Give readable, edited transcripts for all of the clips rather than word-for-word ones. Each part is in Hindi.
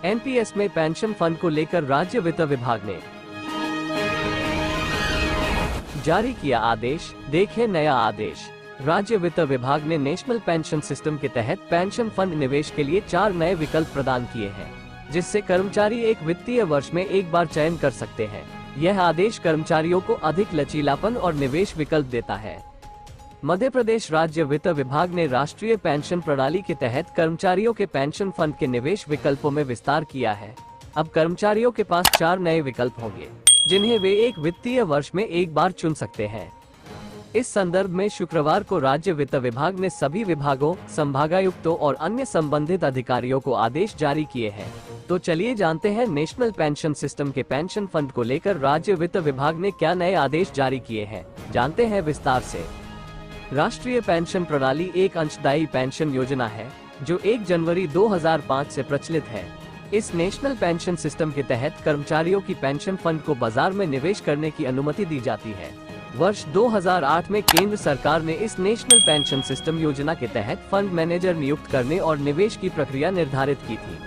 एनपीएस में पेंशन फंड को लेकर राज्य वित्त विभाग ने जारी किया आदेश। देखें नया आदेश। राज्य वित्त विभाग ने नेशनल पेंशन सिस्टम के तहत पेंशन फंड निवेश के लिए 4 नए विकल्प प्रदान किए हैं, जिससे कर्मचारी एक वित्तीय वर्ष में एक बार चयन कर सकते हैं। यह आदेश कर्मचारियों को अधिक लचीलापन और निवेश विकल्प देता है। मध्य प्रदेश राज्य वित्त विभाग ने राष्ट्रीय पेंशन प्रणाली के तहत कर्मचारियों के पेंशन फंड के निवेश विकल्पों में विस्तार किया है। अब कर्मचारियों के पास 4 नए विकल्प होंगे, जिन्हें वे एक वित्तीय वर्ष में एक बार चुन सकते हैं। इस संदर्भ में शुक्रवार को राज्य वित्त विभाग ने सभी विभागों, संभागायुक्तों और अन्य संबंधित अधिकारियों को आदेश जारी किए हैं। तो चलिए जानते हैं नेशनल पेंशन सिस्टम के पेंशन फंड को लेकर राज्य वित्त विभाग ने क्या नए आदेश जारी किए हैं। जानते हैं विस्तार से। राष्ट्रीय पेंशन प्रणाली एक अंशदायी पेंशन योजना है, जो 1 जनवरी 2005 से प्रचलित है। इस नेशनल पेंशन सिस्टम के तहत कर्मचारियों की पेंशन फंड को बाजार में निवेश करने की अनुमति दी जाती है। वर्ष 2008 में केंद्र सरकार ने इस नेशनल पेंशन सिस्टम योजना के तहत फंड मैनेजर नियुक्त करने और निवेश की प्रक्रिया निर्धारित की थी।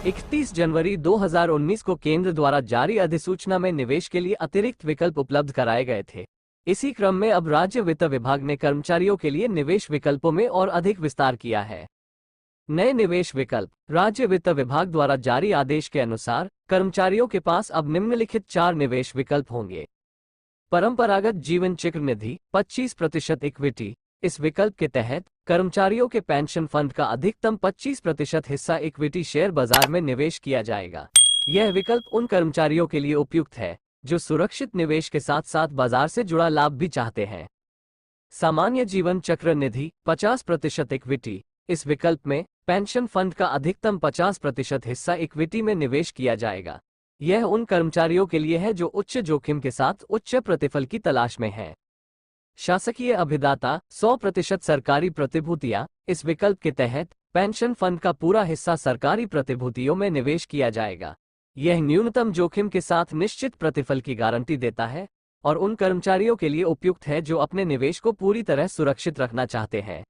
31 जनवरी 2019 को केंद्र द्वारा जारी अधिसूचना में निवेश के लिए अतिरिक्त विकल्प उपलब्ध कराए गए थे। इसी क्रम में अब राज्य वित्त विभाग ने कर्मचारियों के लिए निवेश विकल्पों में और अधिक विस्तार किया है। नए निवेश विकल्प। राज्य वित्त विभाग द्वारा जारी आदेश के अनुसार कर्मचारियों के पास अब निम्नलिखित 4 निवेश विकल्प होंगे। परंपरागत जीवन चक्र निधि 25% इक्विटी। इस विकल्प के तहत कर्मचारियों के पेंशन फंड का अधिकतम 25% हिस्सा इक्विटी शेयर बाजार में निवेश किया जाएगा। यह विकल्प उन कर्मचारियों के लिए उपयुक्त है जो सुरक्षित निवेश के साथ साथ बाजार से जुड़ा लाभ भी चाहते हैं। सामान्य जीवन चक्र निधि 50% इक्विटी। इस विकल्प में पेंशन फंड का अधिकतम 50% हिस्सा इक्विटी में निवेश किया जाएगा। यह उन कर्मचारियों के लिए है जो उच्च जोखिम के साथ उच्च प्रतिफल की तलाश में हैं। शासकीय अभिदाता 100% सरकारी प्रतिभूतियां। इस विकल्प के तहत पेंशन फंड का पूरा हिस्सा सरकारी प्रतिभूतियों में निवेश किया जाएगा। यह न्यूनतम जोखिम के साथ निश्चित प्रतिफल की गारंटी देता है और उन कर्मचारियों के लिए उपयुक्त है जो अपने निवेश को पूरी तरह सुरक्षित रखना चाहते हैं।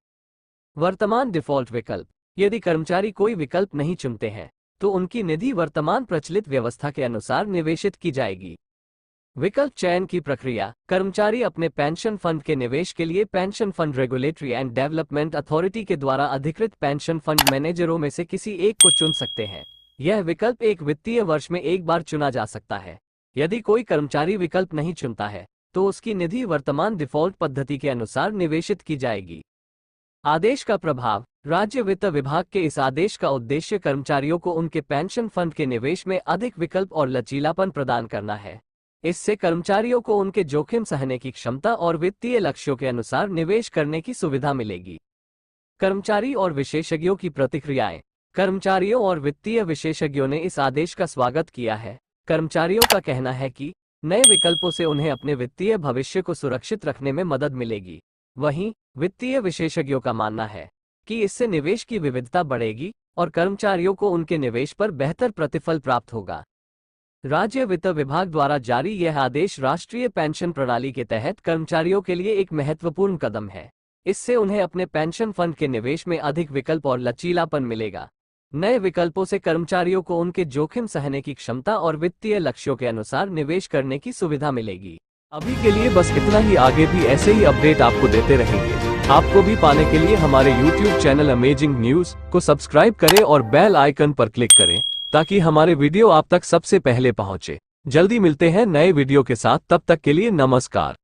वर्तमान डिफॉल्ट विकल्प। यदि कर्मचारी कोई विकल्प नहीं चुनते हैं तो उनकी निधि वर्तमान प्रचलित व्यवस्था के अनुसार निवेशित की जाएगी। विकल्प चयन की प्रक्रिया। कर्मचारी अपने पेंशन फंड के निवेश के लिए pension fund regulatory and development authority के द्वारा अधिकृत पेंशन फंड मैनेजरों में से किसी एक को चुन सकते हैं। यह विकल्प एक वित्तीय वर्ष में एक बार चुना जा सकता है। यदि कोई कर्मचारी विकल्प नहीं चुनता है तो उसकी निधि वर्तमान डिफॉल्ट पद्धति के अनुसार निवेशित की जाएगी। आदेश का प्रभाव। राज्य वित्त विभाग के इस आदेश का उद्देश्य कर्मचारियों को उनके पेंशन फंड के निवेश में अधिक विकल्प और लचीलापन प्रदान करना है। इससे कर्मचारियों को उनके जोखिम सहने की क्षमता और वित्तीय लक्ष्यों के अनुसार निवेश करने की सुविधा मिलेगी। कर्मचारी और विशेषज्ञों की प्रतिक्रियाएं। कर्मचारियों और वित्तीय विशेषज्ञों ने इस आदेश का स्वागत किया है। कर्मचारियों का कहना है कि नए विकल्पों से उन्हें अपने वित्तीय भविष्य को सुरक्षित रखने में मदद मिलेगी। वहीं वित्तीय विशेषज्ञों का मानना है कि इससे निवेश की विविधता बढ़ेगी और कर्मचारियों को उनके निवेश पर बेहतर प्रतिफल प्राप्त होगा। राज्य वित्त विभाग द्वारा जारी यह आदेश राष्ट्रीय पेंशन प्रणाली के तहत कर्मचारियों के लिए एक महत्वपूर्ण कदम है। इससे उन्हें अपने पेंशन फंड के निवेश में अधिक विकल्प और लचीलापन मिलेगा। नए विकल्पों से कर्मचारियों को उनके जोखिम सहने की क्षमता और वित्तीय लक्ष्यों के अनुसार निवेश करने की सुविधा मिलेगी। अभी के लिए बस इतना ही। आगे भी ऐसे ही अपडेट आपको देते रहेंगे। आपको भी पाने के लिए हमारे YouTube चैनल अमेजिंग न्यूज को सब्सक्राइब करें और बेल आइकन पर क्लिक करें ताकि हमारे वीडियो आप तक सबसे पहले पहुंचे। जल्दी मिलते हैं नए वीडियो के साथ। तब तक के लिए नमस्कार।